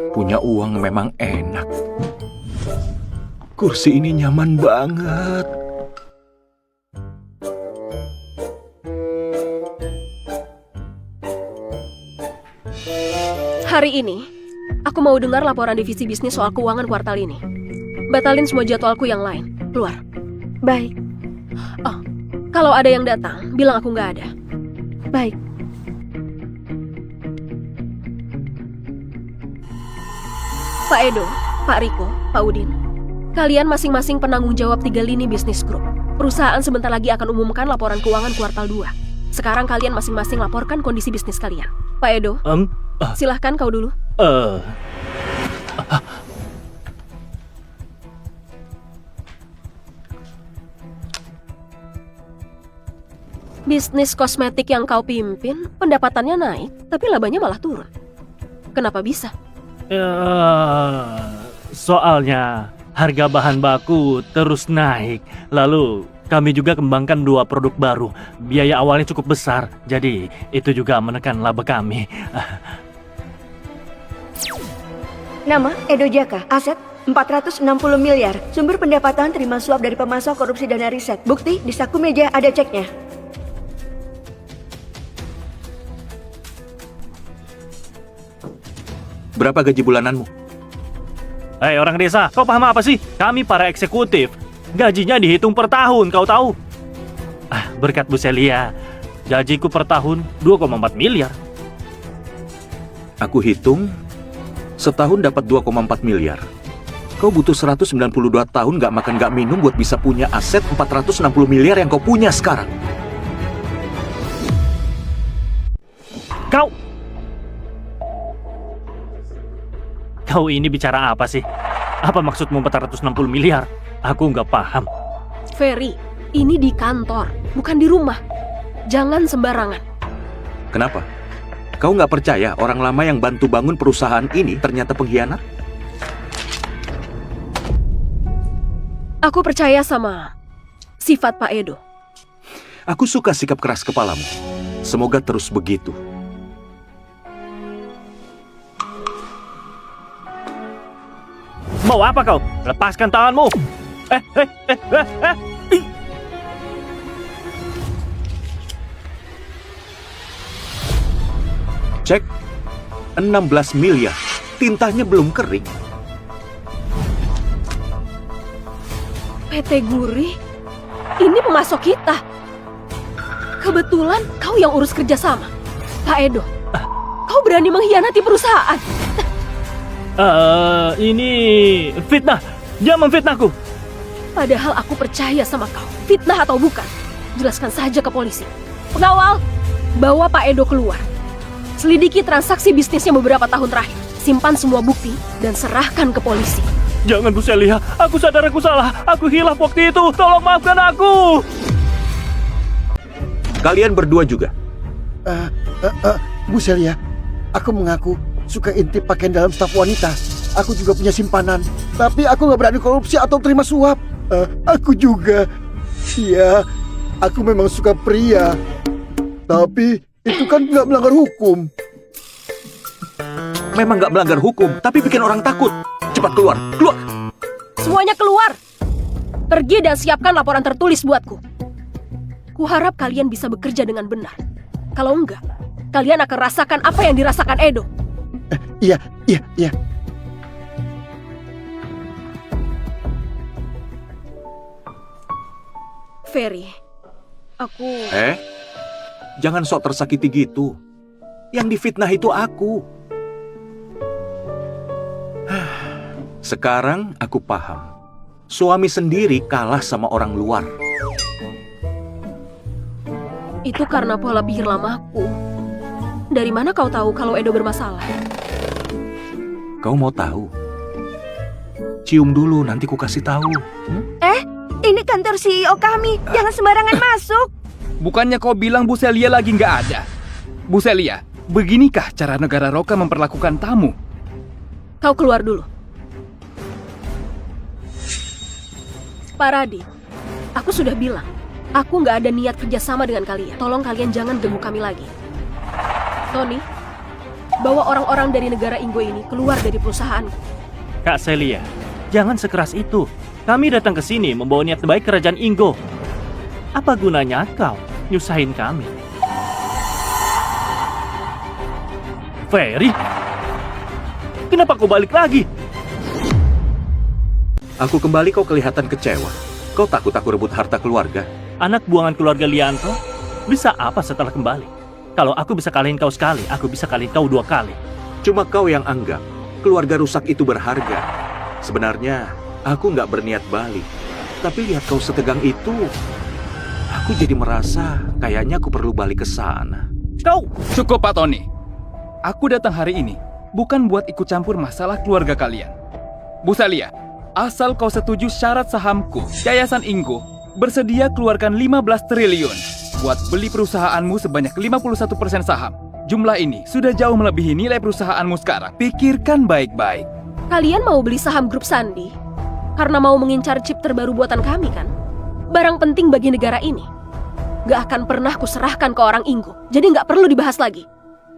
Punya uang memang enak. Kursi ini nyaman banget. Hari ini, aku mau dengar laporan divisi bisnis soal keuangan kuartal ini. Batalin semua jadwalku yang lain. Keluar. Baik, Oh, kalau ada yang datang, bilang aku nggak ada. baik. Pak Edo, Pak Riko, Pak Udin. Kalian masing-masing penanggung jawab 3 lini bisnis grup. Perusahaan sebentar lagi akan umumkan laporan keuangan kuartal 2. Sekarang kalian masing-masing laporkan kondisi bisnis kalian. Pak Edo, silahkan kau dulu. Bisnis kosmetik yang kau pimpin, pendapatannya naik, tapi labanya malah turun. Kenapa bisa? Soalnya harga bahan baku terus naik. Lalu kami juga kembangkan 2 produk baru. Biaya awalnya cukup besar, jadi itu juga menekan laba kami. Nama Edo Jaka, aset 460 miliar. Sumber pendapatan terima suap dari pemasok korupsi dana riset. Bukti di saku meja ada ceknya. Berapa gaji bulananmu? Hei orang desa, kau paham apa sih? Kami para eksekutif, gajinya dihitung per tahun, kau tahu? Berkat Bu Celia, gajiku per tahun 2,4 miliar. Aku hitung, setahun dapat 2,4 miliar. Kau butuh 192 tahun gak makan gak minum buat bisa punya aset 460 miliar yang kau punya sekarang. Kau ini bicara apa sih? Apa maksudmu 460 miliar? Aku nggak paham. Ferry, ini di kantor, bukan di rumah. Jangan sembarangan. Kenapa? Kau nggak percaya orang lama yang bantu bangun perusahaan ini ternyata pengkhianat? Aku percaya sama sifat Pak Edo. Aku suka sikap keras kepalamu. Semoga terus begitu. Mau apa kau? Lepaskan tanganmu! Cek, 16 miliar. Tintanya belum kering. PT Guri, ini pemasok kita. Kebetulan kau yang urus kerjasama. Pak Edo, kau berani mengkhianati perusahaan. Ini fitnah. Dia memfitnahku. Padahal aku percaya sama kau. Fitnah atau bukan, jelaskan saja ke polisi. Pengawal, bawa Pak Edo keluar. Selidiki transaksi bisnisnya beberapa tahun terakhir. Simpan semua bukti dan serahkan ke polisi. Jangan Bu Celia, aku sadar aku salah. Aku hilaf waktu itu. Tolong maafkan aku. Kalian berdua juga. Bu Celia, aku mengaku suka intip pakaian dalam staf wanita. Aku juga punya simpanan. Tapi aku nggak berani korupsi atau terima suap. Aku juga. Iya, aku memang suka pria. Tapi itu kan nggak melanggar hukum. Memang nggak melanggar hukum, tapi bikin orang takut. Cepat keluar, keluar! Semuanya keluar! Pergi dan siapkan laporan tertulis buatku. Kuharap kalian bisa bekerja dengan benar. Kalau enggak, kalian akan rasakan apa yang dirasakan Edo. Iya. Ferry, aku... Jangan sok tersakiti gitu. Yang difitnah itu aku. Sekarang aku paham. Suami sendiri kalah sama orang luar. Itu karena pola pikir lamaku. Dari mana kau tahu kalau Edo bermasalah? Kau mau tahu? Cium dulu, nanti ku kasih tahu. Ini kantor CEO kami. Jangan sembarangan masuk. Bukannya kau bilang Bu Celia lagi nggak ada? Bu Celia, beginikah cara negara Roka memperlakukan tamu? Kau keluar dulu. Pak Radit, aku sudah bilang, aku nggak ada niat kerjasama dengan kalian. Tolong kalian jangan ganggu kami lagi. Tony, bawa orang-orang dari negara Inggo ini keluar dari perusahaanku. Kak Celia, jangan sekeras itu. Kami datang ke sini membawa niat baik kerajaan Inggo. Apa gunanya kau nyusahin kami? Ferry? Kenapa kau balik lagi? Aku kembali kau kelihatan kecewa. Kau takut aku rebut harta keluarga? Anak buangan keluarga Lianto? Bisa apa setelah kembali? Kalau aku bisa kalahin kau sekali, aku bisa kalahin kau 2 kali. Cuma kau yang anggap keluarga rusak itu berharga. Sebenarnya, aku nggak berniat balik. Tapi lihat kau setegang itu, aku jadi merasa kayaknya aku perlu balik ke sana. Kau! Cukup Pak Tony. Aku datang hari ini bukan buat ikut campur masalah keluarga kalian. Bu Celia, asal kau setuju syarat sahamku, Yayasan Inggo bersedia keluarkan 15 triliun buat beli perusahaanmu sebanyak 51% saham. Jumlah ini sudah jauh melebihi nilai perusahaanmu sekarang. Pikirkan baik-baik. Kalian mau beli saham grup Sandi? Karena mau mengincar chip terbaru buatan kami kan? Barang penting bagi negara ini. Gak akan pernah kuserahkan ke orang Inggo. Jadi gak perlu dibahas lagi.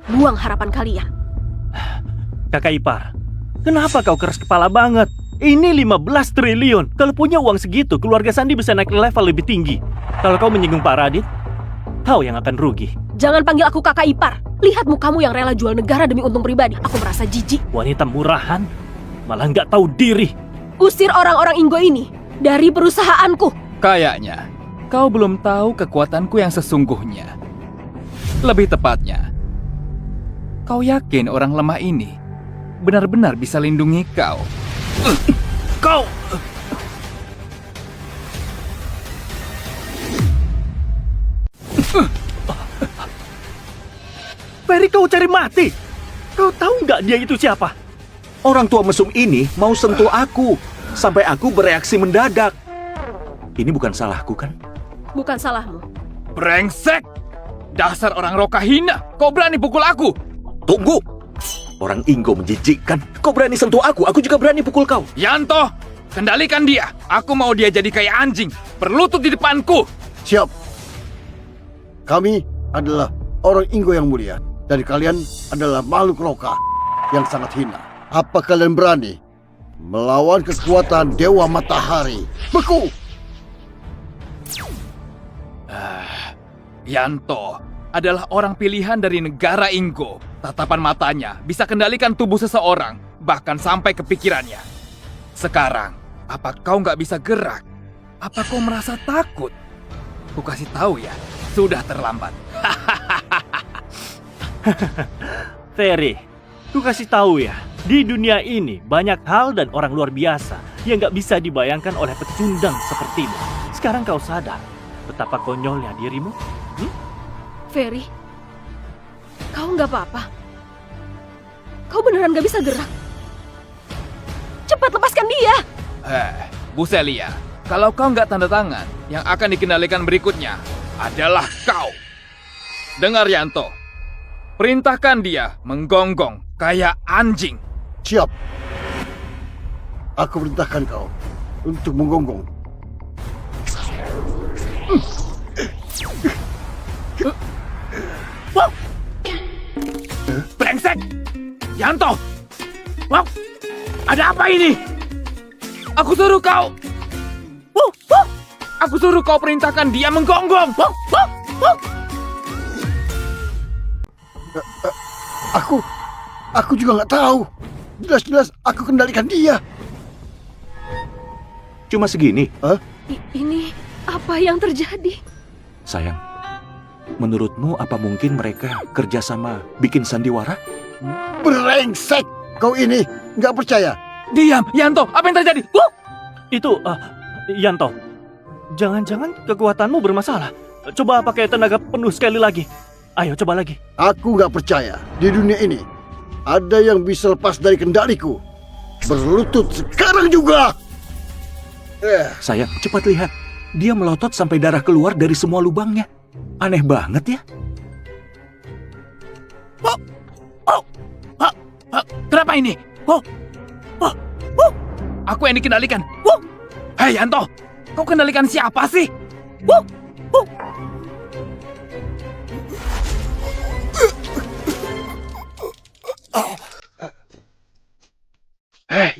Buang harapan kalian. Kakak ipar, kenapa kau keras kepala banget? Ini 15 triliun. Kalau punya uang segitu, keluarga Sandi bisa naik level lebih tinggi. Kalau kau menyinggung Pak Radit, kau yang akan rugi. Jangan panggil aku kakak ipar. Lihat mukamu yang rela jual negara demi untung pribadi. Aku merasa jijik. Wanita murahan, malah nggak tahu diri. Usir orang-orang Inggo ini dari perusahaanku. Kayaknya kau belum tahu kekuatanku yang sesungguhnya. Lebih tepatnya, kau yakin orang lemah ini benar-benar bisa lindungi kau? Kau! Ferry, kau cari mati! Kau tahu nggak dia itu siapa? Orang tua mesum ini mau sentuh aku, sampai aku bereaksi mendadak. Ini bukan salahku kan? Bukan salahmu. Brengsek! Dasar orang Roka hina! Kau berani pukul aku? Tunggu! Orang Inggo menjijikkan. Kau berani sentuh aku juga berani pukul kau. Yanto! Kendalikan dia! Aku mau dia jadi kayak anjing, berlutut di depanku! Siap. Kami adalah orang Inggo yang mulia. Dan kalian adalah makhluk Roka yang sangat hina. Apa kalian berani melawan kekuatan Dewa Matahari? Beku! Yanto adalah orang pilihan dari negara Inggo. Tatapan matanya bisa kendalikan tubuh seseorang, bahkan sampai ke pikirannya. Sekarang, apa kau nggak bisa gerak? Apa kau merasa takut? Ku kasih tahu ya, sudah terlambat. Ferry, ku kasih tahu ya, di dunia ini banyak hal dan orang luar biasa yang nggak bisa dibayangkan oleh pecundang sepertimu. Sekarang kau sadar betapa konyolnya dirimu? Ferry, kau nggak apa-apa. Kau beneran nggak bisa gerak. Cepat lepaskan dia. Bu Celia, kalau kau nggak tanda tangan, yang akan dikendalikan berikutnya adalah kau. Dengar Yanto, perintahkan dia menggonggong kayak anjing. Siap. Aku perintahkan kau untuk menggonggong. Brengsek! Yanto! Wow! Ada apa ini? Aku suruh kau! Aku suruh kau perintahkan dia menggonggong! Aku juga nggak tahu. Jelas-jelas aku kendalikan dia. Cuma segini. Ini apa yang terjadi? Sayang, menurutmu apa mungkin mereka kerjasama bikin sandiwara? Brengsek! Kau ini nggak percaya? Diam, Yanto! Apa yang terjadi? Itu, Yanto, jangan-jangan kekuatanmu bermasalah. Coba pakai tenaga penuh sekali lagi. Ayo, coba lagi. Aku nggak percaya. Di dunia ini ada yang bisa lepas dari kendaliku. Berlutut sekarang juga. Sayang, cepat lihat. Dia melotot sampai darah keluar dari semua lubangnya. Aneh banget ya. Kenapa ini? Aku yang dikendalikan. Hei Yanto, kau kendalikan siapa sih?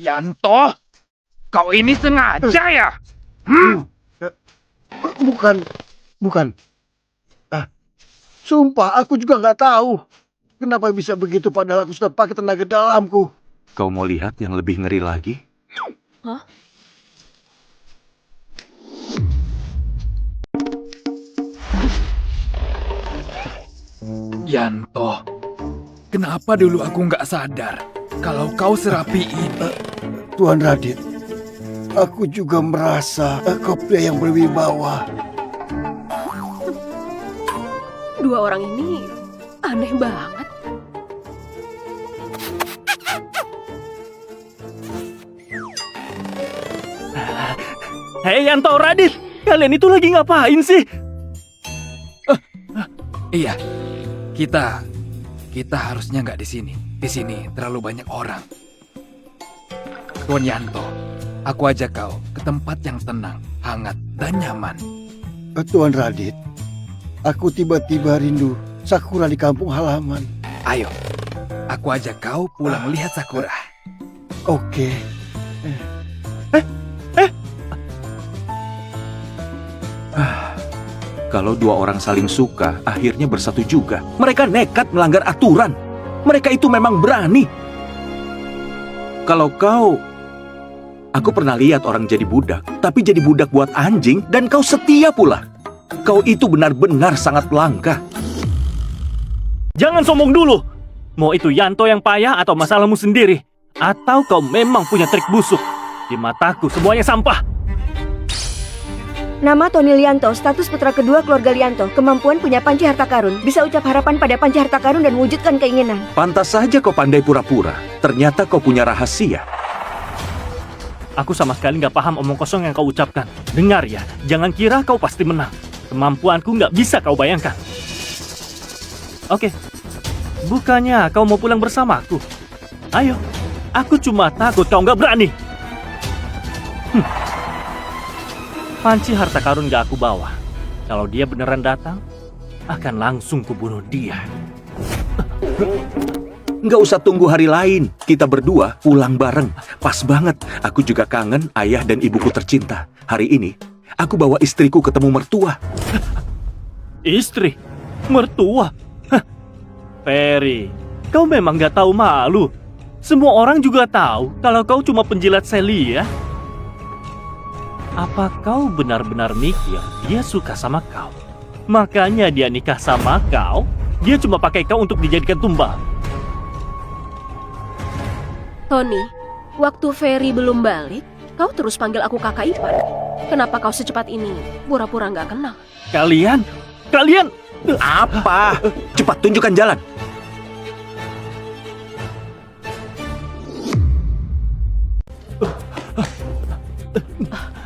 Yanto, kau ini sengaja ya? Bukan, bukan. Ah, sumpah aku juga nggak tahu. Kenapa bisa begitu padahal aku sudah pakai tenaga dalamku. Kau mau lihat yang lebih ngeri lagi? Hah? Yanto, kenapa dulu aku nggak sadar kalau kau serapi ini? Tuan Radit, aku juga merasa kau pria yang berwibawa. Dua orang ini aneh banget. Hei Yanto, Radit, kalian itu lagi ngapain sih? Iya, kita harusnya nggak di sini. Di sini terlalu banyak orang. Tuan Yanto, aku ajak kau ke tempat yang tenang, hangat, dan nyaman. Tuan Radit, aku tiba-tiba rindu sakura di kampung halaman. Ayo, aku ajak kau pulang lihat sakura. Oke. Kalau dua orang saling suka, akhirnya bersatu juga. Mereka nekat melanggar aturan. Mereka itu memang berani. Kalau kau... Aku pernah lihat orang jadi budak, tapi jadi budak buat anjing, dan kau setia pula. Kau itu benar-benar sangat langka. Jangan sombong dulu. Mau itu Yanto yang payah atau masalahmu sendiri? Atau kau memang punya trik busuk? Di mataku semuanya sampah. Nama Tony Lianto, status putra kedua keluarga Lianto, kemampuan punya panci harta karun, bisa ucap harapan pada panci harta karun dan wujudkan keinginan. Pantas saja kau pandai pura-pura. Ternyata kau punya rahasia. Aku sama sekali nggak paham omong kosong yang kau ucapkan. Dengar ya, jangan kira kau pasti menang. Kemampuanku nggak bisa kau bayangkan. Oke, bukannya kau mau pulang bersamaku? Ayo, aku cuma takut kau nggak berani. Panci harta karun gak aku bawa. Kalau dia beneran datang, akan langsung kubunuh dia. Nggak usah tunggu hari lain. Kita berdua pulang bareng. Pas banget. Aku juga kangen ayah dan ibuku tercinta. Hari ini, aku bawa istriku ketemu mertua. Istri? Mertua? Hah, Ferry, kau memang gak tahu malu. Semua orang juga tahu kalau kau cuma penjilat Celia. Apa kau benar-benar mikir dia suka sama kau? Makanya dia nikah sama kau? Dia cuma pakai kau untuk dijadikan tumbal. Tony, waktu Ferry belum balik, kau terus panggil aku kakak ipar. Kenapa kau secepat ini pura-pura nggak kenal? Kalian? Apa? Cepat tunjukkan jalan.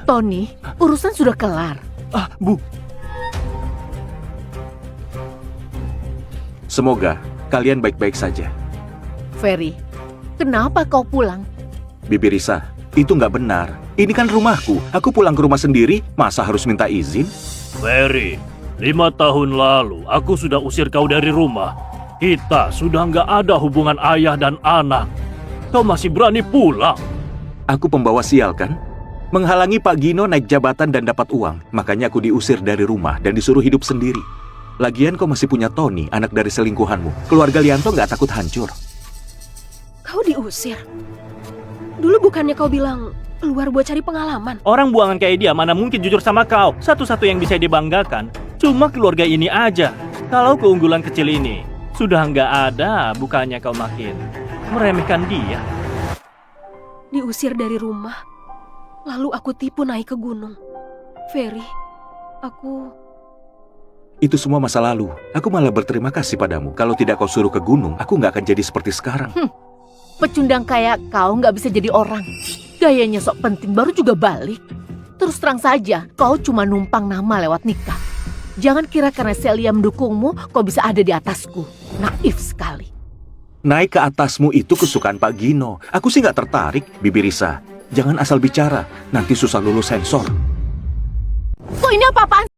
Tony, urusan sudah kelar. Bu, Semoga kalian baik-baik saja. Ferry, kenapa kau pulang? Bibi Risa, itu nggak benar. Ini kan rumahku. Aku pulang ke rumah sendiri, masa harus minta izin? Ferry, 5 tahun lalu aku sudah usir kau dari rumah. Kita sudah nggak ada hubungan ayah dan anak. Kau masih berani pulang? Aku pembawa sial kan? Menghalangi Pak Gino naik jabatan dan dapat uang. Makanya aku diusir dari rumah dan disuruh hidup sendiri. Lagian kau masih punya Tony, anak dari selingkuhanmu. Keluarga Lianto nggak takut hancur. Kau diusir? Dulu bukannya kau bilang keluar buat cari pengalaman? Orang buangan kayak dia mana mungkin jujur sama kau. Satu-satu yang bisa dibanggakan cuma keluarga ini aja. Kalau keunggulan kecil ini sudah nggak ada, bukannya kau makin meremehkan dia. Diusir dari rumah, lalu aku tipu naik ke gunung. Ferry, aku... Itu semua masa lalu. Aku malah berterima kasih padamu. Kalau tidak kau suruh ke gunung, aku nggak akan jadi seperti sekarang. Pecundang kayak kau nggak bisa jadi orang. Gayanya sok penting baru juga balik. Terus terang saja, kau cuma numpang nama lewat nikah. Jangan kira karena Celia mendukungmu, kau bisa ada di atasku. Naif sekali. Naik ke atasmu itu kesukaan Pak Gino. Aku sih nggak tertarik, Bibi Risa. Jangan asal bicara, nanti susah lulus sensor. Kok ini apa-apaan?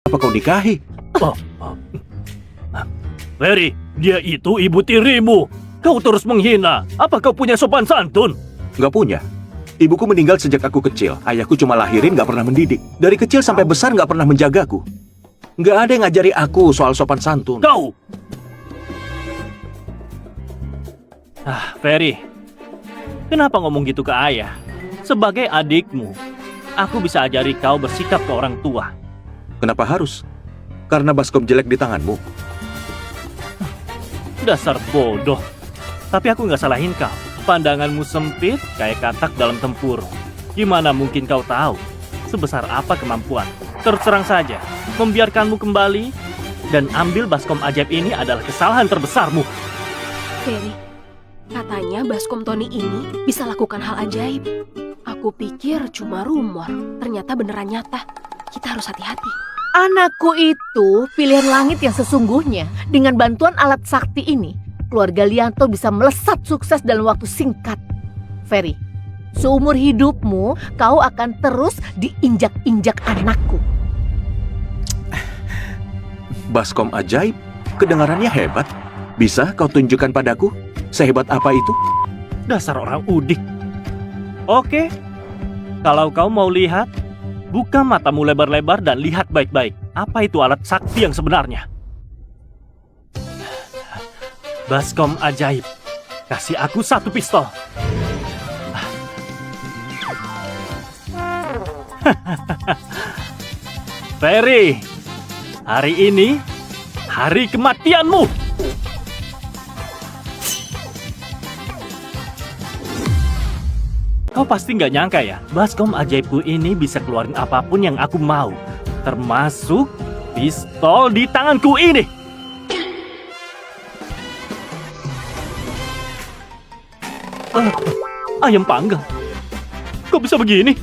Apa kau nikahi? Ferry, dia itu ibu tirimu. Kau terus menghina. Apa kau punya sopan santun? Nggak punya. Ibuku meninggal sejak aku kecil. Ayahku cuma lahirin, nggak pernah mendidik. Dari kecil sampai besar nggak pernah menjagaku. Nggak ada yang ngajari aku soal sopan santun. Kau! Ferry, kenapa ngomong gitu ke ayah? Sebagai adikmu, aku bisa ajari kau bersikap ke orang tua. Kenapa harus? Karena baskom jelek di tanganmu. Dasar bodoh. Tapi aku nggak salahin kau. Pandanganmu sempit kayak katak dalam tempur. Gimana mungkin kau tahu sebesar apa kemampuan? Terserang saja, membiarkanmu kembali dan ambil baskom ajaib ini adalah kesalahan terbesarmu. Ferry, katanya baskom Tony ini bisa lakukan hal ajaib. Aku pikir cuma rumor, ternyata beneran nyata. Kita harus hati-hati. Anakku itu pilihan langit yang sesungguhnya. Dengan bantuan alat sakti ini, keluarga Lianto bisa melesat sukses dalam waktu singkat. Ferry, seumur hidupmu kau akan terus diinjak-injak anakku. Baskom ajaib? Kedengarannya hebat. Bisa kau tunjukkan padaku? Sehebat apa itu? Dasar orang udik. Oke, kalau kau mau lihat, buka matamu lebar-lebar dan lihat baik-baik. Apa itu alat sakti yang sebenarnya? Baskom ajaib. Kasih aku satu pistol. Ferry, hari ini hari kematianmu. Kau pasti nggak nyangka ya, baskom ajaibku ini bisa keluarin apapun yang aku mau. Termasuk pistol di tanganku ini. Ayam panggang. Kok bisa begini?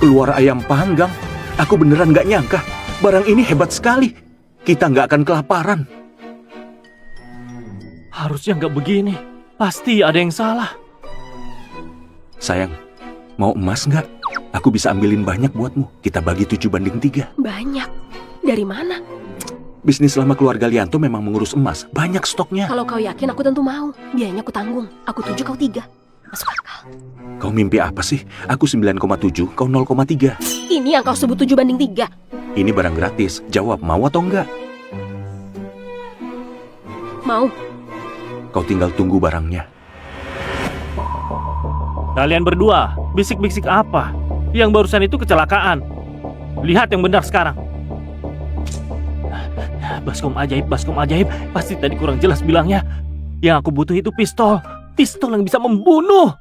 Keluar ayam panggang. Aku beneran nggak nyangka. Barang ini hebat sekali. Kita nggak akan kelaparan. Harusnya nggak begini. Pasti ada yang salah. Sayang, mau emas nggak? Aku bisa ambilin banyak buatmu. Kita bagi 7:3. Banyak. Dari mana? Bisnis lama keluarga Lianto memang mengurus emas. Banyak stoknya. Kalau kau yakin aku tentu mau. Biayanya aku tanggung. Aku 7, kau 3. Masuk akal. Kau mimpi apa sih? Aku 9,7, kau 0,3. Ini yang kau sebut 7:3. Ini barang gratis. Jawab, mau atau enggak? Mau. Kau tinggal tunggu barangnya. Kalian berdua, bisik-bisik apa? Yang barusan itu kecelakaan. Lihat yang benar sekarang. Baskom ajaib. Pasti tadi kurang jelas bilangnya. Yang aku butuh itu pistol. Pistol yang bisa membunuh.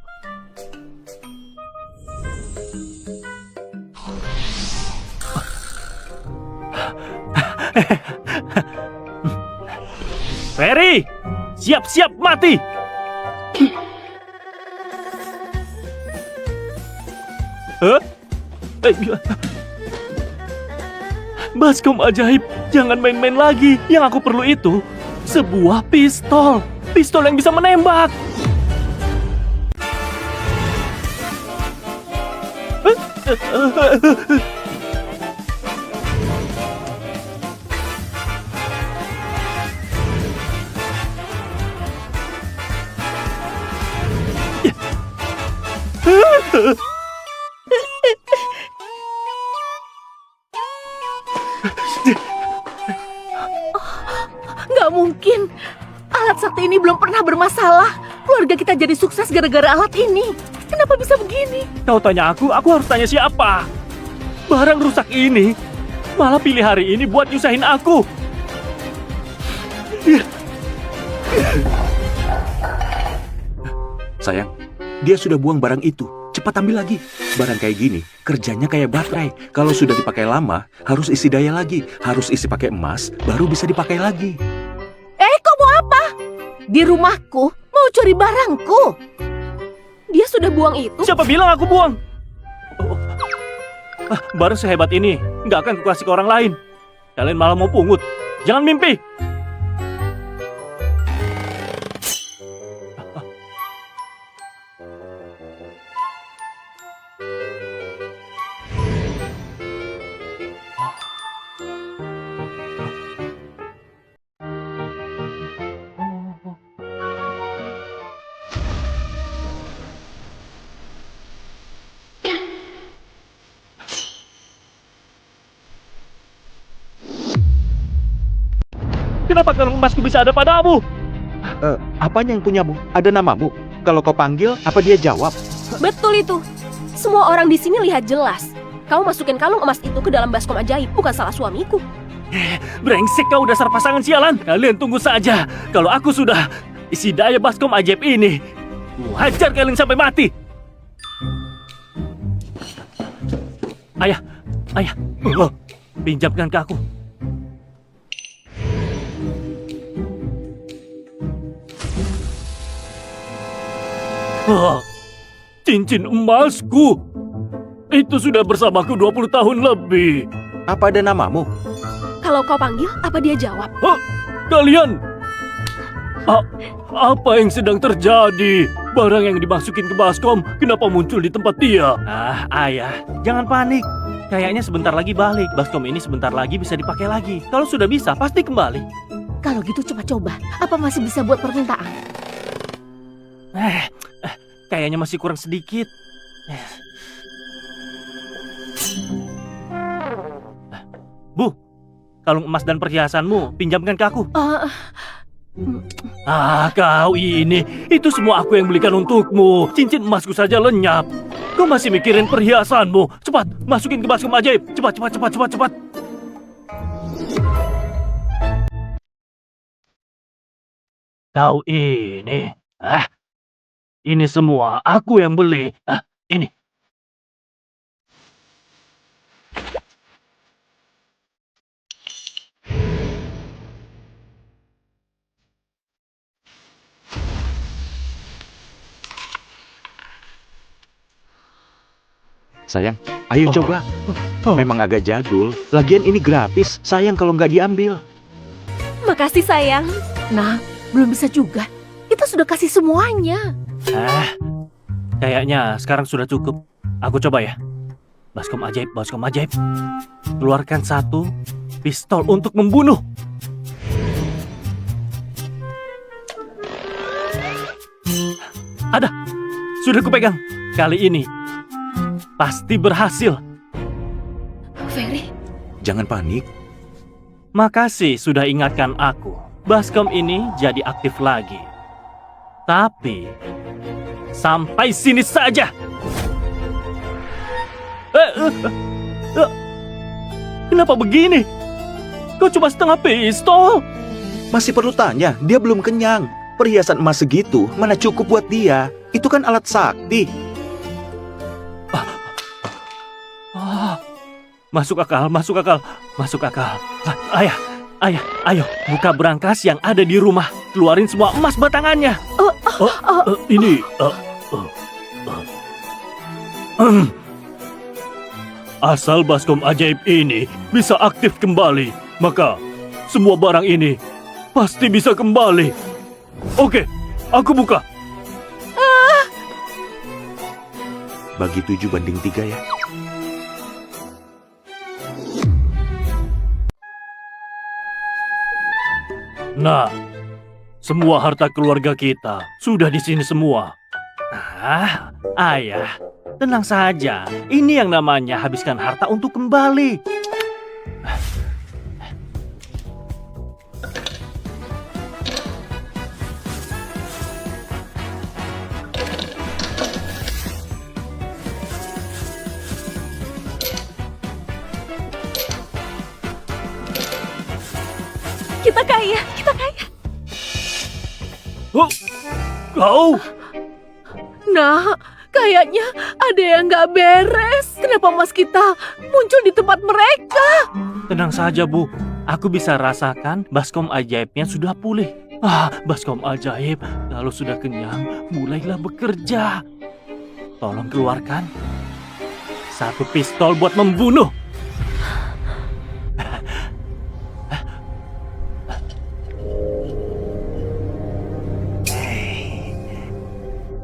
Ferry, siap-siap mati. Baskom ajaib, jangan main-main lagi. Yang aku perlu itu sebuah pistol. Pistol yang bisa menembak. Nggak mungkin. Alat sakti ini belum pernah bermasalah. Keluarga kita jadi sukses gara-gara alat ini. Kenapa bisa begini? Kau tanya aku harus tanya siapa? Barang rusak ini malah pilih hari ini buat nyusahin aku. Sayang, dia sudah buang barang itu. Cepat ambil lagi. Barang kayak gini, kerjanya kayak baterai. Kalau sudah dipakai lama, harus isi daya lagi. Harus isi pakai emas, baru bisa dipakai lagi. Kau mau apa? Di rumahku mau curi barangku. Dia sudah buang itu. Siapa bilang aku buang? Barang sehebat ini nggak akan kukasih ke orang lain. Kalian malah mau pungut. Jangan mimpi. Kenapa kalung emasku bisa ada padamu? Apanya yang punyamu? Ada namamu? Kalau kau panggil, apa dia jawab? Betul itu. Semua orang di sini lihat jelas. Kau masukin kalung emas itu ke dalam baskom ajaib, bukan salah suamiku. Brengsek kau dasar pasangan sialan. Kalian tunggu saja. Kalau aku sudah isi daya baskom ajaib ini, ku hajar kalian sampai mati. Ayah, pinjamkan ke aku. Cincin emasku. Itu sudah bersamaku 20 tahun lebih. Apa ada namamu? Kalau kau panggil, apa dia jawab? Kalian, apa yang sedang terjadi? Barang yang dimasukin ke baskom, kenapa muncul di tempat dia? Ayah, jangan panik. Kayaknya sebentar lagi balik. Baskom ini sebentar lagi bisa dipakai lagi. Kalau sudah bisa, pasti kembali. Kalau gitu coba-coba, apa masih bisa buat permintaan? Kayaknya masih kurang sedikit. Bu, kalung emas dan perhiasanmu, pinjamkan ke aku. Kau ini, itu semua aku yang belikan untukmu. Cincin emasku saja lenyap. Kau masih mikirin perhiasanmu. Cepat, masukin ke baskom ajaib. Cepat. Kau ini, ini semua aku yang beli. Ini. Sayang, ayo coba. Memang agak jadul. Lagian ini gratis. Sayang kalau nggak diambil. Makasih sayang. Nah, belum bisa juga. Kita sudah kasih semuanya. Kayaknya sekarang sudah cukup. Aku coba ya. Baskom ajaib. Keluarkan satu pistol untuk membunuh. Ada. Sudah kupegang. Kali ini pasti berhasil. Ferry, Jangan panik. Makasih sudah ingatkan aku. Baskom ini jadi aktif lagi. Tapi sampai sini saja. Kenapa begini? Kau cuma setengah pistol. Masih perlu tanya, dia belum kenyang. Perhiasan emas segitu mana cukup buat dia. Itu kan alat sakti. Masuk akal. Ayah, ayo buka brankas yang ada di rumah. Keluarin semua emas batangannya. Ini. Asal baskom ajaib ini bisa aktif kembali, maka semua barang ini pasti bisa kembali. Oke, aku buka. Bagi 7/3 ya. Nah, semua harta keluarga kita sudah di sini semua. Ayah, tenang saja. Ini yang namanya habiskan harta untuk kembali. kita kaya. Kau? Nah, kayaknya ada yang nggak beres. Kenapa emas kita muncul di tempat mereka? Tenang saja, Bu. Aku bisa rasakan baskom ajaibnya sudah pulih. Baskom ajaib, kalau sudah kenyang, mulailah bekerja. Tolong keluarkan satu pistol buat membunuh.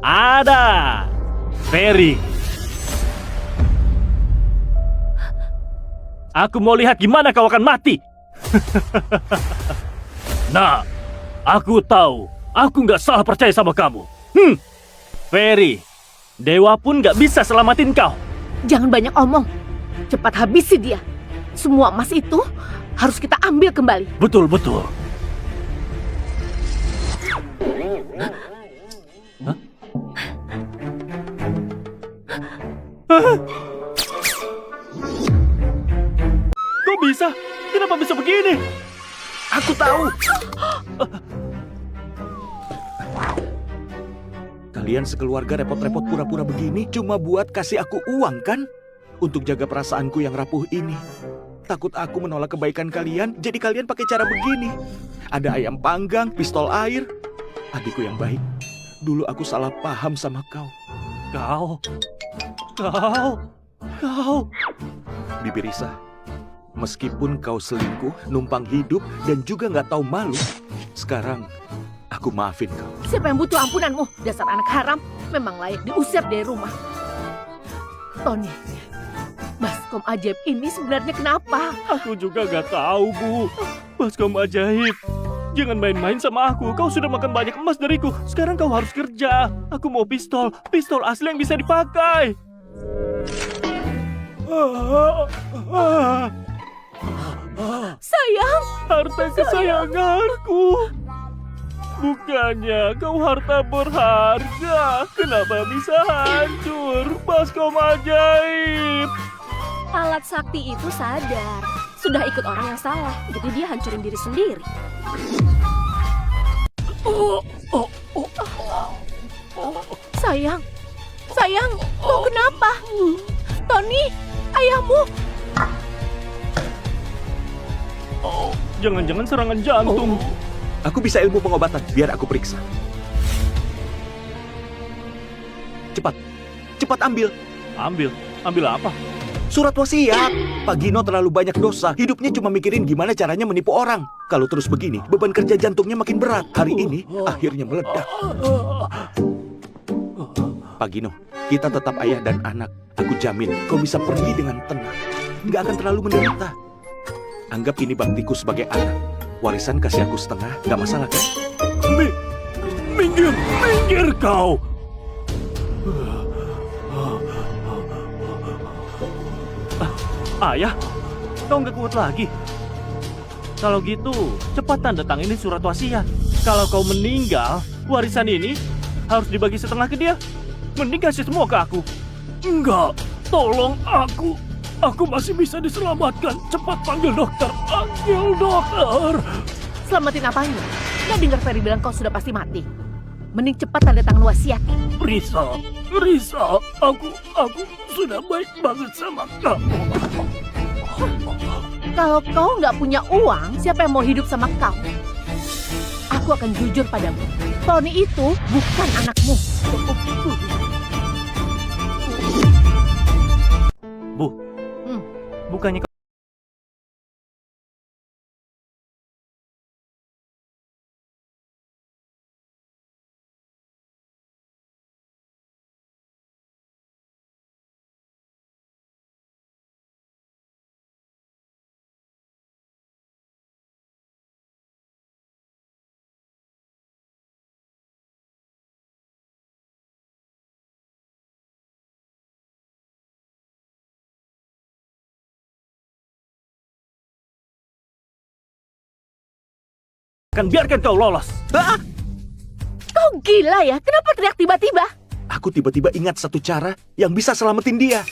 Ada, Ferry. Aku mau lihat gimana kau akan mati. Nah, aku tahu. Aku nggak salah percaya sama kamu. Ferry, dewa pun nggak bisa selamatin kau. Jangan banyak omong. Cepat habisi dia. Semua emas itu harus kita ambil kembali. Betul. aku tahu. Kalian sekeluarga repot-repot pura-pura begini cuma buat kasih aku uang kan? Untuk jaga perasaanku yang rapuh ini. Takut aku menolak kebaikan kalian, jadi kalian pakai cara begini. Ada ayam panggang, pistol air. Adikku yang baik, dulu aku salah paham sama kau. Kau. Bibi Risa, meskipun kau selingkuh, numpang hidup, dan juga nggak tahu malu, sekarang aku maafin kau. Siapa yang butuh ampunanmu? Dasar anak haram, memang layak diusir dari rumah. Tony, baskom ajaib ini sebenarnya kenapa? Aku juga gak tahu, Bu. Baskom ajaib. Jangan main-main sama aku. Kau sudah makan banyak emas dariku. Sekarang kau harus kerja. Aku mau pistol. Pistol asli yang bisa dipakai. Sayang, Harta kesayanganku. Bukannya kau harta berharga. Kenapa bisa hancur? Baskom ajaib. Alat sakti itu sadar. Sudah ikut orang yang salah, jadi dia hancurin diri sendiri. sayang, kau kenapa? Tony, ayahmu. Jangan-jangan serangan jantung. Aku bisa ilmu pengobatan, biar aku periksa. Cepat ambil. Ambil apa? Surat wasiat. Pak Gino terlalu banyak dosa. Hidupnya cuma mikirin gimana caranya menipu orang. Kalau terus begini, beban kerja jantungnya makin berat. Hari ini, akhirnya meledak. Pak Gino, kita tetap ayah dan anak. Aku jamin kau bisa pergi dengan tenang. Nggak akan terlalu menderita. Anggap ini baktiku sebagai anak. Warisan kasih aku setengah, nggak masalah kan? Minggir kau. Ayah, kau nggak kuat lagi. Kalau gitu, cepat tanda tangani surat wasiat. Kalau kau meninggal, warisan ini harus dibagi setengah ke dia. Mending kasih semua ke aku. Enggak, tolong aku. Aku masih bisa diselamatkan. Cepat panggil dokter. Panggil dokter. Selamatin apanya? Nggak dengar Ferry bilang kau sudah pasti mati. Mending cepat tanda tangan wasiat. Risa, aku sudah baik banget sama kamu. Kalau kau nggak punya uang, siapa yang mau hidup sama kau? Aku akan jujur padamu. Tony itu bukan anakmu. Bu, bukannya kau... Akan biarkan kau lolos. Kau gila ya? Kenapa teriak tiba-tiba? Aku tiba-tiba ingat satu cara yang bisa selamatin dia.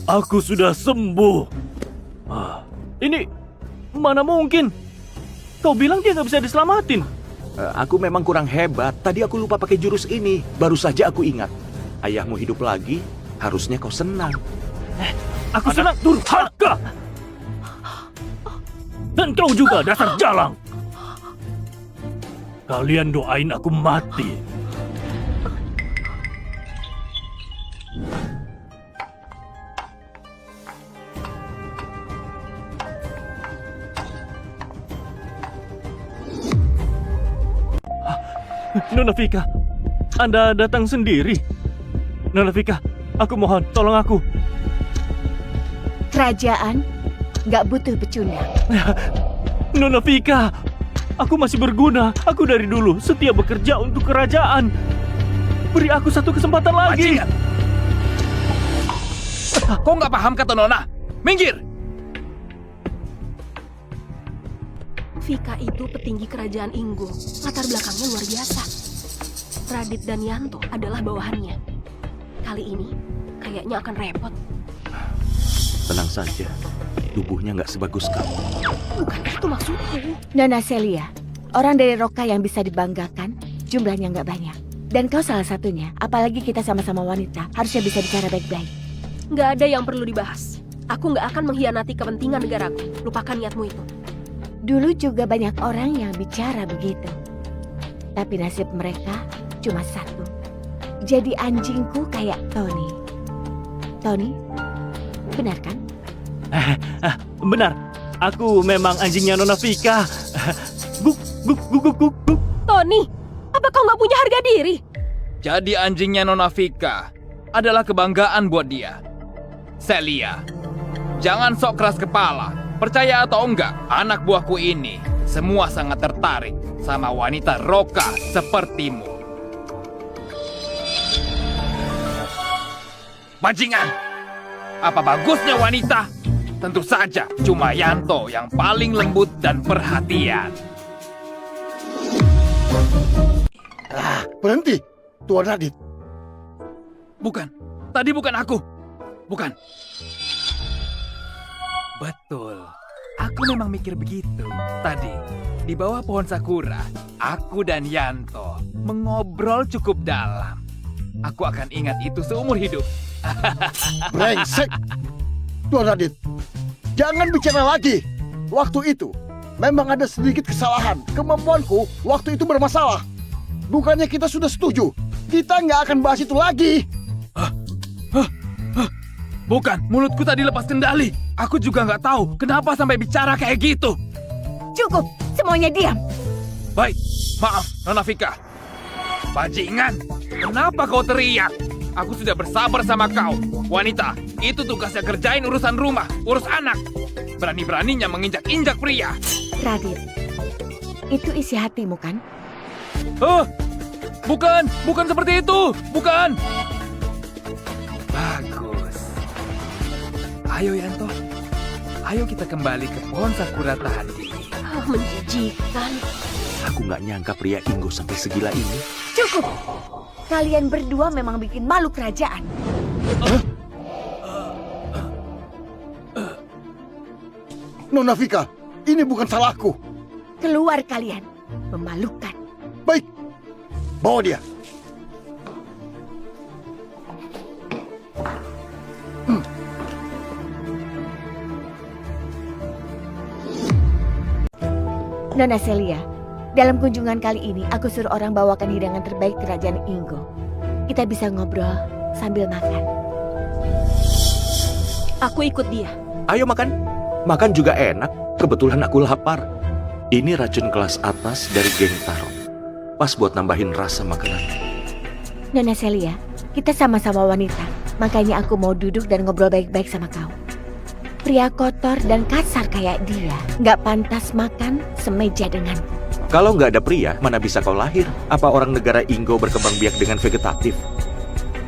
Aku sudah sembuh. Ini mana mungkin? Kau bilang dia nggak bisa diselamatin. Aku memang kurang hebat. Tadi aku lupa pakai jurus ini. Baru saja aku ingat. Ayahmu hidup lagi, harusnya kau senang. Aku senang durhaka. Dan kau juga dasar jalang. Kalian doain aku mati. Nona Vika, Anda datang sendiri. Nona Vika, aku mohon, tolong aku. Kerajaan nggak butuh pecundang. Nona Vika, aku masih berguna. Aku dari dulu setia bekerja untuk kerajaan. Beri aku satu kesempatan lagi. Bajingan! Kau nggak paham kata Nona? Minggir! Vika itu petinggi kerajaan Inggo. Latar belakangnya luar biasa. Radit dan Yanto adalah bawahannya. Kali ini kayaknya akan repot. Tenang saja, tubuhnya nggak sebagus kamu. Bukan itu maksudku. Nona Celia, orang dari Roka yang bisa dibanggakan, jumlahnya nggak banyak. Dan kau salah satunya, apalagi kita sama-sama wanita, harusnya bisa bicara baik-baik. Nggak ada yang perlu dibahas. Aku nggak akan mengkhianati kepentingan negaraku. Lupakan niatmu itu. Dulu juga banyak orang yang bicara begitu. Tapi nasib mereka cuma satu. Jadi anjingku kayak Tony. Tony, benar kan? Benar, aku memang anjingnya Nona Vika. Guk, guk, guk, guk, guk, guk. Tony, apa kau nggak punya harga diri? Jadi anjingnya Nona Vika adalah kebanggaan buat dia. Celia, jangan sok keras kepala. Percaya atau enggak, anak buahku ini semua sangat tertarik sama wanita Roka sepertimu. Bajingan! Apa bagusnya wanita? Tentu saja cuma Yanto yang paling lembut dan perhatian. Berhenti, Tuan Radit. Bukan, tadi bukan aku. Bukan. Betul, aku memang mikir begitu. Tadi, di bawah pohon sakura, aku dan Yanto mengobrol cukup dalam. Aku akan ingat itu seumur hidup. Brengsek. Tuan Radit, jangan bicara lagi. Waktu itu, memang ada sedikit kesalahan. Kemampuanku waktu itu bermasalah. Bukannya kita sudah setuju. Kita nggak akan bahas itu lagi. Bukan, mulutku tadi lepas kendali. Aku juga nggak tahu kenapa sampai bicara kayak gitu. Cukup, semuanya diam. Baik, maaf, Nona Vika. Bajingan, kenapa kau teriak? Aku sudah bersabar sama kau. Wanita, itu tugasnya kerjain urusan rumah, urus anak. Berani-beraninya menginjak-injak pria. Radit, itu isi hatimu kan? Bukan seperti itu. Bukan. Bagus. Ayo Yanto, ayo kita kembali ke pohon sakura tadi. Menjijikan. Aku nggak nyangka pria Inggo sampai segila ini. Cukup. Kalian berdua memang bikin malu kerajaan. Nona Vika, ini bukan salahku. Keluar kalian. Memalukan. Baik, bawa dia. Nona Celia, dalam kunjungan kali ini aku suruh orang bawakan hidangan terbaik kerajaan Inggo. Kita bisa ngobrol sambil makan. Aku ikut dia. Ayo makan. Makan juga enak. Kebetulan aku lapar. Ini racun kelas atas dari geng Taro. Pas buat nambahin rasa makanan. Nona Celia, kita sama-sama wanita. Makanya aku mau duduk dan ngobrol baik-baik sama kau. Pria kotor dan kasar kayak dia nggak pantas makan semeja denganku. Kalau nggak ada pria, mana bisa kau lahir? Apa orang negara Inggo berkembang biak dengan vegetatif?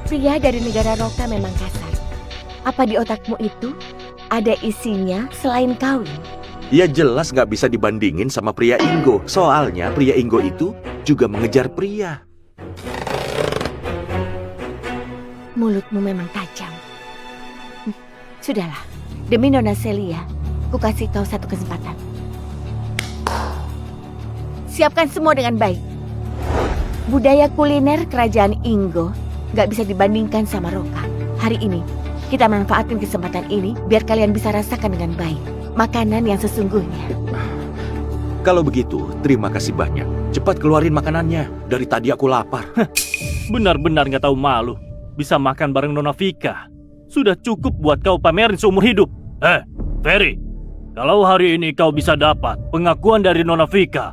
Pria dari negara Roka memang kasar. Apa di otakmu itu ada isinya selain kawin? Ya jelas nggak bisa dibandingin sama pria Inggo. Soalnya pria Inggo itu juga mengejar pria. Mulutmu memang tajam. Sudahlah, demi Nona Celia, ku kasih kau satu kesempatan. Siapkan semua dengan baik. Budaya kuliner kerajaan Inggo gak bisa dibandingkan sama Roka. Hari ini, kita manfaatin kesempatan ini biar kalian bisa rasakan dengan baik makanan yang sesungguhnya. Kalau begitu, terima kasih banyak. Cepat keluarin makanannya. Dari tadi aku lapar. Benar-benar nggak tahu malu. Bisa makan bareng Nona Vika. Sudah cukup buat kau pamerin seumur hidup. Ferry, kalau hari ini kau bisa dapat pengakuan dari Nona Vika,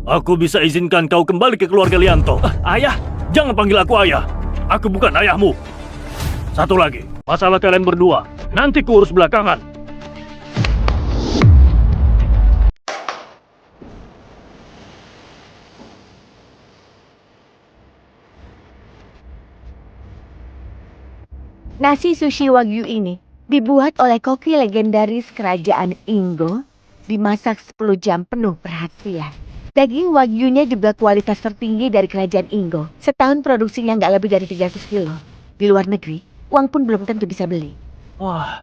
aku bisa izinkan kau kembali ke keluarga Lianto. Ayah, jangan panggil aku ayah. Aku bukan ayahmu. Satu lagi, masalah kalian berdua. Nanti ku urus belakangan. Nasi sushi wagyu ini dibuat oleh koki legendaris kerajaan Inggo Dimasak 10 jam penuh perhatian. Daging wagyunya juga kualitas tertinggi dari kerajaan Ingo. Setahun produksinya nggak lebih dari 300 kilo. Di luar negeri, uang pun belum tentu bisa beli. Wah,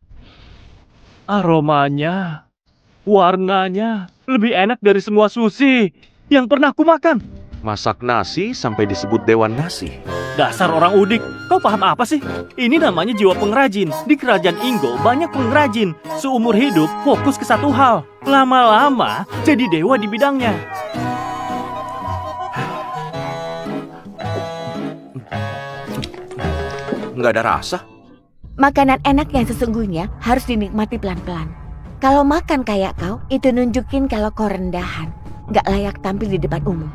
aromanya, warnanya lebih enak dari semua sushi yang pernah aku makan. Masak nasi sampai disebut dewan nasi. Dasar orang udik, kau paham apa sih? Ini namanya jiwa pengrajin. Di kerajaan Ingo banyak pengrajin. Seumur hidup fokus ke satu hal. Lama-lama jadi dewa di bidangnya. Nggak ada rasa. Makanan enak yang sesungguhnya harus dinikmati pelan-pelan. Kalau makan kayak kau, itu nunjukin kalau kau rendahan. Nggak layak tampil di depan umum.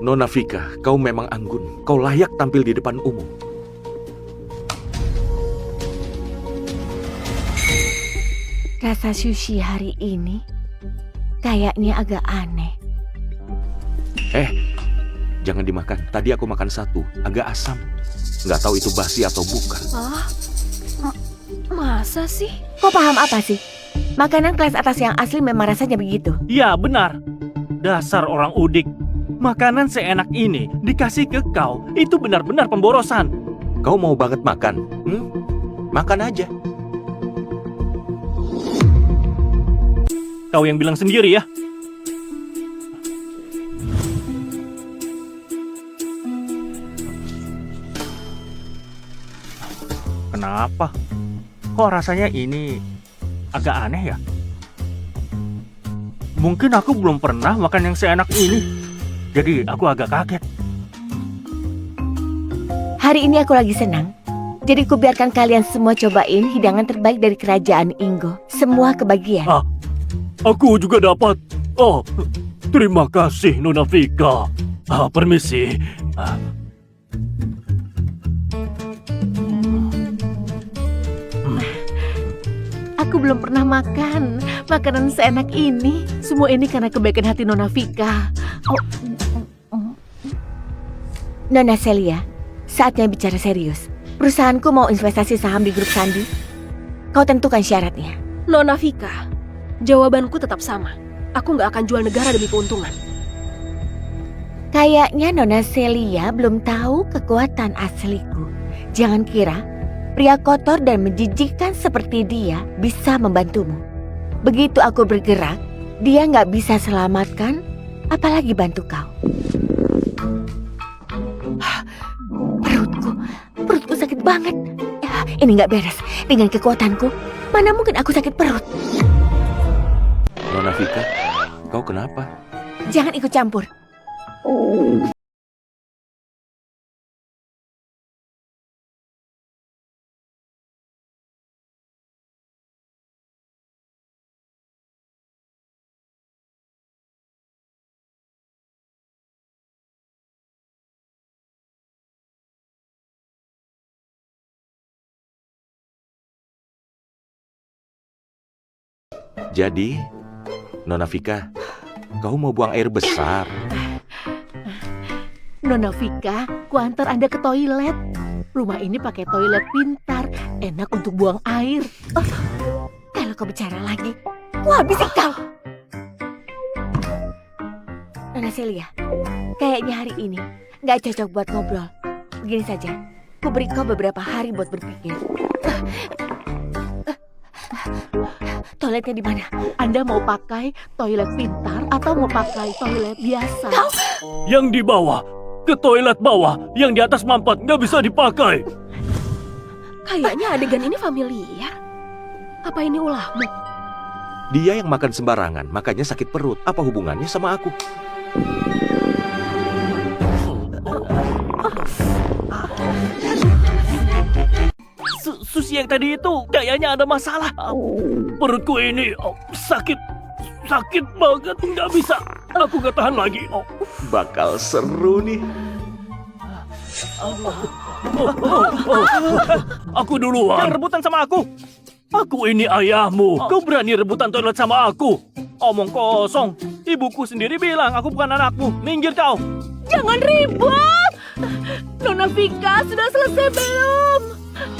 Nona Vika, kau memang anggun. Kau layak tampil di depan umum. Rasa sushi hari ini kayaknya agak aneh. Jangan dimakan. Tadi aku makan satu, agak asam. Nggak tahu itu basi atau bukan. Ah, masa sih? Kau paham apa sih? Makanan kelas atas yang asli memang rasanya begitu. Ya benar. Dasar orang udik. Makanan seenak ini dikasih ke kau, itu benar-benar pemborosan. Kau mau banget makan? Makan aja. Kau yang bilang sendiri ya. Kenapa? Kok rasanya ini agak aneh ya? Mungkin aku belum pernah makan yang seenak ini. Jadi aku agak kaget. Hari ini aku lagi senang. Jadi ku biarkan kalian semua cobain hidangan terbaik dari kerajaan Ingo. Semua kebagian. Aku juga dapat. Oh, terima kasih Nona Vika. Permisi. Aku belum pernah makan makanan seenak ini. Semua ini karena kebaikan hati Nona Vika. Nona Celia, saatnya bicara serius. Perusahaanku mau investasi saham di grup Sandi. Kau tentukan syaratnya. Nona Vika, jawabanku tetap sama. Aku nggak akan jual negara demi keuntungan. Kayaknya Nona Celia belum tahu kekuatan asliku. Jangan kira pria kotor dan menjijikkan seperti dia bisa membantumu. Begitu aku bergerak, dia nggak bisa selamatkan, apalagi bantu kau. Perutku sakit banget. Ini nggak beres. Dengan kekuatanku, mana mungkin aku sakit perut? Nona Vika, kau kenapa? Jangan ikut campur. Jadi, Nona Vika, kau mau buang air besar? Nona Vika, ku antar Anda ke toilet. Rumah ini pakai toilet pintar, enak untuk buang air. Kalau kau bicara lagi, ku habisi kau. Nona Celia, kayaknya hari ini nggak cocok buat ngobrol. Begini saja, ku beri kau beberapa hari buat berpikir. Toiletnya di mana? Anda mau pakai toilet pintar atau mau pakai toilet biasa? Yang di bawah, ke toilet bawah. Yang di atas mampet nggak bisa dipakai. Kayaknya adegan ini familiar. Apa ini ulahmu? Dia yang makan sembarangan, makanya sakit perut. Apa hubungannya sama aku? Susi yang tadi itu kayaknya ada masalah. Perutku ini sakit banget, nggak bisa. Aku nggak tahan lagi. Bakal seru nih. Aku duluan. Jangan rebutan sama aku. Aku ini ayahmu. Kau berani rebutan toilet sama aku? Omong kosong. Ibuku sendiri bilang aku bukan anakmu. Minggir kau. Jangan ribut! Nona Vika sudah selesai belum?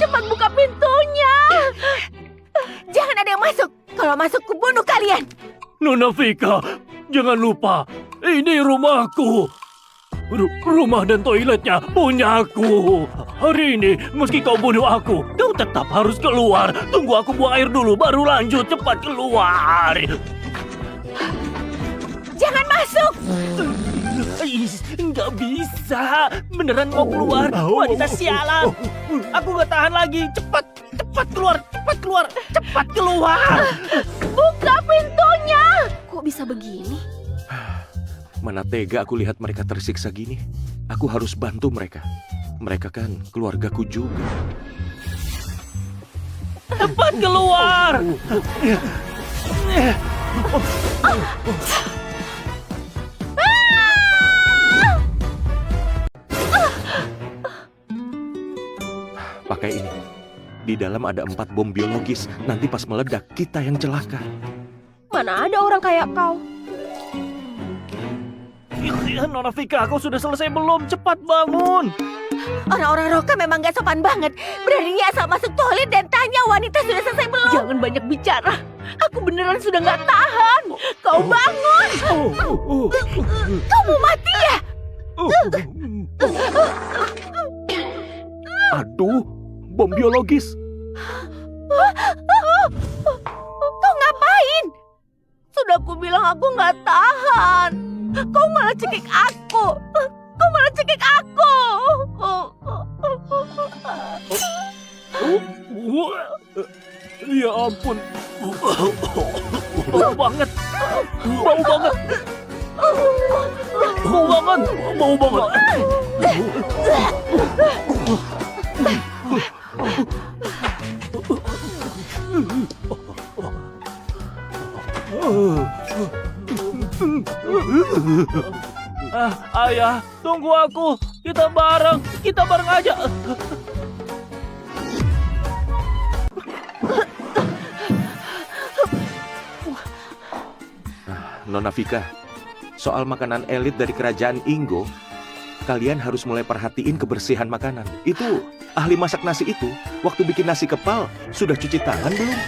Cepat buka pintunya! Jangan ada yang masuk. Kalau masuk, kubunuh kalian. Nona Vika, jangan lupa, ini rumahku. Rumah dan toiletnya punyaku. Hari ini, meski kau bunuh aku, kau tetap harus keluar. Tunggu aku buang air dulu, baru lanjut. Cepat keluar. Jangan masuk. Nggak bisa. Beneran mau keluar. Wanita sialan. Aku nggak tahan lagi. Cepat keluar. Cepat keluar. Buka pintunya! Kok bisa begini? Mana tega aku lihat mereka tersiksa gini. Aku harus bantu mereka. Mereka kan keluargaku juga. Cepat keluar. Pakai ini. Di dalam ada 4 bom biologis. Nanti pas meledak, kita yang celaka. Mana ada orang kayak kau? Nona Vika, kau sudah selesai belum? Cepat bangun. Orang-orang Roka memang gak sopan banget. Beraninya asal masuk toilet dan tanya wanita sudah selesai belum. Jangan banyak bicara. Aku beneran sudah nggak tahan. Kau bangun! Kau mau mati ya? Aduh, bom biologis. Kau ngapain? Sudah aku bilang aku nggak tahan. Kau malah cekik aku. Ya ampun. Bau banget. Ayah, tunggu aku. Kita bareng aja. Nona Vika, soal makanan elit dari kerajaan Ingo, kalian harus mulai perhatiin kebersihan makanan. Itu, ahli masak nasi itu, waktu bikin nasi kepal, sudah cuci tangan belum?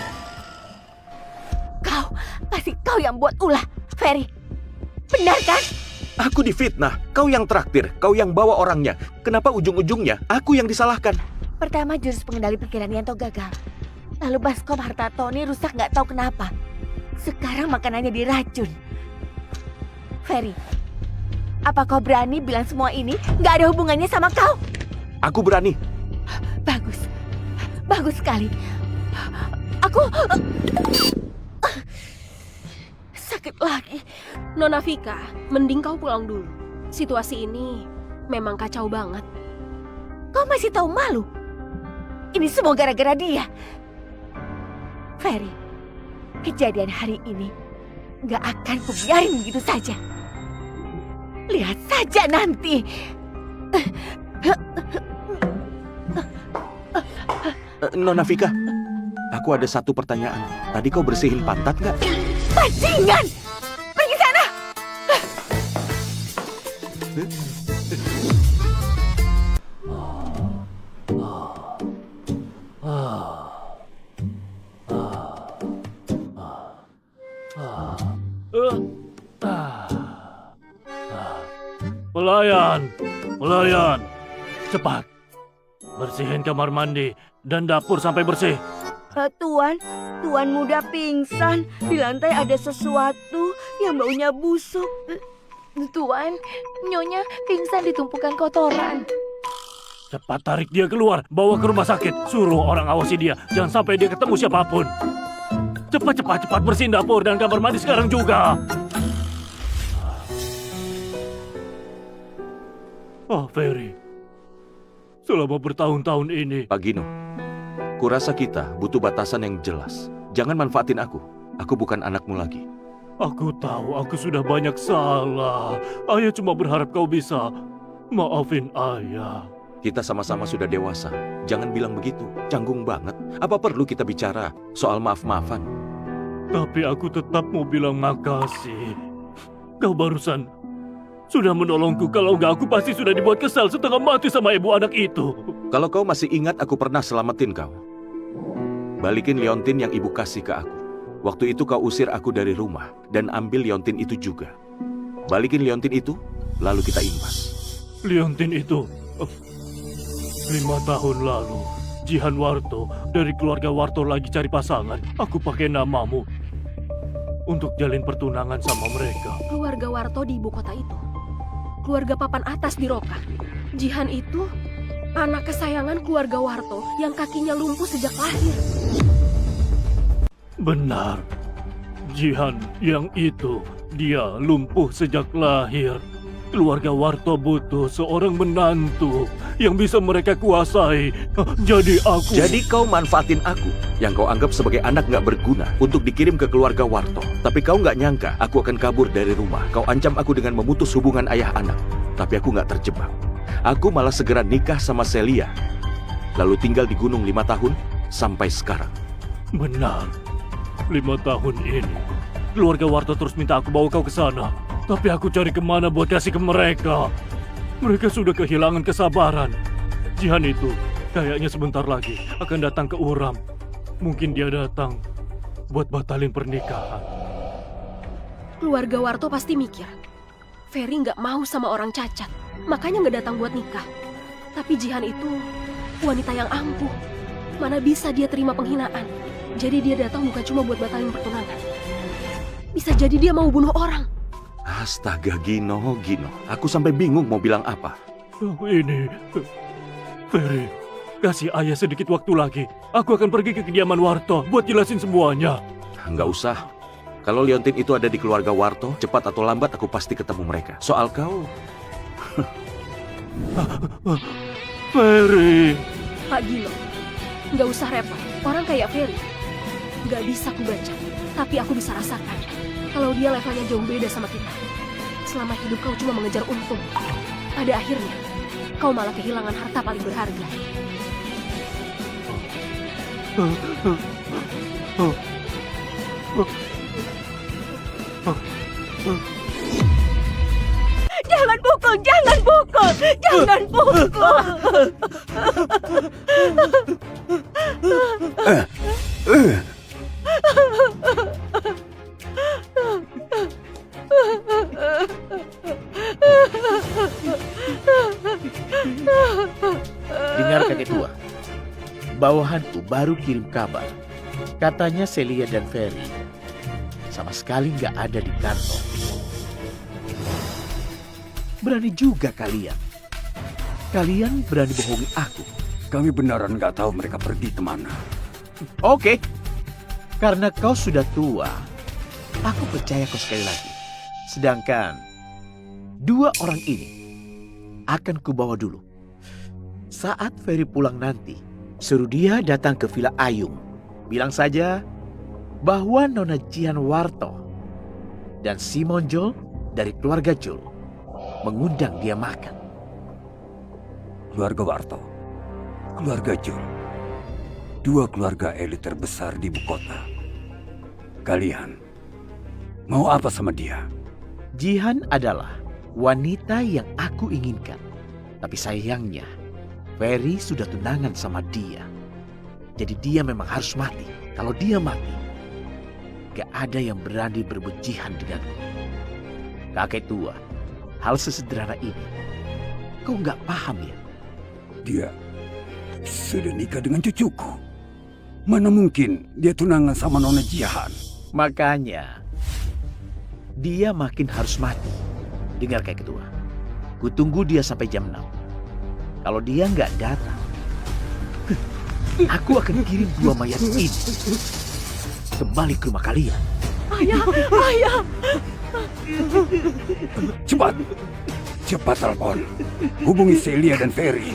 Pasti kau yang buat ulah, Ferry. Benar kan? Aku difitnah, kau yang traktir, kau yang bawa orangnya. Kenapa ujung-ujungnya aku yang disalahkan? Pertama jurus pengendali pikiran Yanto gagal. Lalu baskom harta Tony rusak nggak tahu kenapa. Sekarang makanannya diracun. Ferry, apa kau berani bilang semua ini nggak ada hubungannya sama kau? Aku berani. Bagus sekali. Aku sakit lagi. Nona Vika, mending kau pulang dulu. Situasi ini memang kacau banget. Kau masih tahu malu? Ini semua gara-gara dia. Ferry, kejadian hari ini nggak akan kubiarin begitu saja. Lihat saja nanti. Nona Vika, aku ada satu pertanyaan. Tadi kau bersihin pantat nggak? Bajingan! Pergi sana! Pelayan, cepat. Bersihin kamar mandi dan dapur sampai bersih. Tuan muda pingsan. Di lantai ada sesuatu yang baunya busuk. Tuan, Nyonya pingsan di tumpukan kotoran. Cepat tarik dia keluar, bawa ke rumah sakit. Suruh orang awasi dia, jangan sampai dia ketemu siapapun. Cepat bersihin dapur dan kamar mandi sekarang juga. Ferry, selama bertahun-tahun ini... Pak Gino, kurasa kita butuh batasan yang jelas. Jangan manfaatin aku. Aku bukan anakmu lagi. Aku tahu aku sudah banyak salah. Ayah cuma berharap kau bisa maafin ayah. Kita sama-sama sudah dewasa. Jangan bilang begitu. Canggung banget. Apa perlu kita bicara soal maaf-maafan? Tapi aku tetap mau bilang makasih. Kau barusan sudah menolongku. Kalau enggak, aku pasti sudah dibuat kesal setengah mati sama ibu anak itu. Kalau kau masih ingat, aku pernah selamatin kau. Balikin liontin yang ibu kasih ke aku. Waktu itu kau usir aku dari rumah dan ambil liontin itu juga. Balikin liontin itu, lalu kita impas. Liontin itu 5 tahun lalu, Jihan Warto dari keluarga Warto lagi cari pasangan. Aku pakai namamu untuk jalin pertunangan sama mereka. Keluarga Warto di ibu kota itu. Keluarga papan atas di Roka. Jihan itu anak kesayangan keluarga Warto yang kakinya lumpuh sejak lahir. Benar, Jihan yang itu, dia lumpuh sejak lahir. Keluarga Warto butuh seorang menantu yang bisa mereka kuasai. Jadi aku... Jadi kau manfaatin aku, yang kau anggap sebagai anak nggak berguna, untuk dikirim ke keluarga Warto. Tapi kau nggak nyangka aku akan kabur dari rumah. Kau ancam aku dengan memutus hubungan ayah anak. Tapi aku nggak terjebak. Aku malah segera nikah sama Celia. Lalu tinggal di gunung 5 tahun, sampai sekarang. Benar, 5 tahun ini. Keluarga Warto terus minta aku bawa kau ke sana. Tapi aku cari kemana buat kasih ke mereka. Mereka sudah kehilangan kesabaran. Jihan itu kayaknya sebentar lagi akan datang ke Uram. Mungkin dia datang buat batalin pernikahan. Keluarga Warto pasti mikir, Ferry nggak mau sama orang cacat, makanya nggak datang buat nikah. Tapi Jihan itu wanita yang ampuh. Mana bisa dia terima penghinaan. Jadi dia datang bukan cuma buat batalin pertunangan. Bisa jadi dia mau bunuh orang. Astaga, Gino. Aku sampai bingung mau bilang apa. Ini, Ferry, kasih ayah sedikit waktu lagi. Aku akan pergi ke kediaman Warto buat jelasin semuanya. Nggak usah. Kalau liontin itu ada di keluarga Warto, cepat atau lambat aku pasti ketemu mereka. Soal kau... Ferry. Pak Gino, nggak usah repot. Orang kayak Ferry nggak bisa aku baca, tapi aku bisa rasakan kalau dia levelnya jauh beda sama kita. Selama hidup kau cuma mengejar untung. Pada akhirnya, kau malah kehilangan harta paling berharga. Jangan pukul, jangan pukul, jangan pukul. Dengar kakek tua, bawahanku baru kirim kabar. Katanya Celia dan Ferry sama sekali nggak ada di kantor. Berani juga kalian. Kalian berani bohongi aku. Kami beneran nggak tahu mereka pergi kemana. Oke, karena kau sudah tua, aku percaya kau sekali lagi. Sedangkan 2 orang ini akan kubawa dulu. Saat Ferry pulang nanti, suruh dia datang ke Villa Ayung. Bilang saja bahwa Nona Jihan Warto dan Simon Jol dari keluarga Jol mengundang dia makan. Keluarga Warto, keluarga Jul, 2 keluarga elit terbesar di ibu kota. Kalian mau apa sama dia? Jihan adalah wanita yang aku inginkan. Tapi sayangnya, Ferry sudah tunangan sama dia. Jadi dia memang harus mati. Kalau dia mati, gak ada yang berani berebut Jihan denganku. Kakek tua, hal sesederhana ini, kau gak paham ya? Dia sudah nikah dengan cucuku. Mana mungkin dia tunangan sama Nona Jihan? Makanya, dia makin harus mati. Dengar kakek tua, ku tunggu dia sampai jam 6. Kalau dia nggak datang, aku akan kirim 2 mayat ini kembali ke rumah kalian. Ayah. Cepat telepon. Hubungi Celia dan Ferry.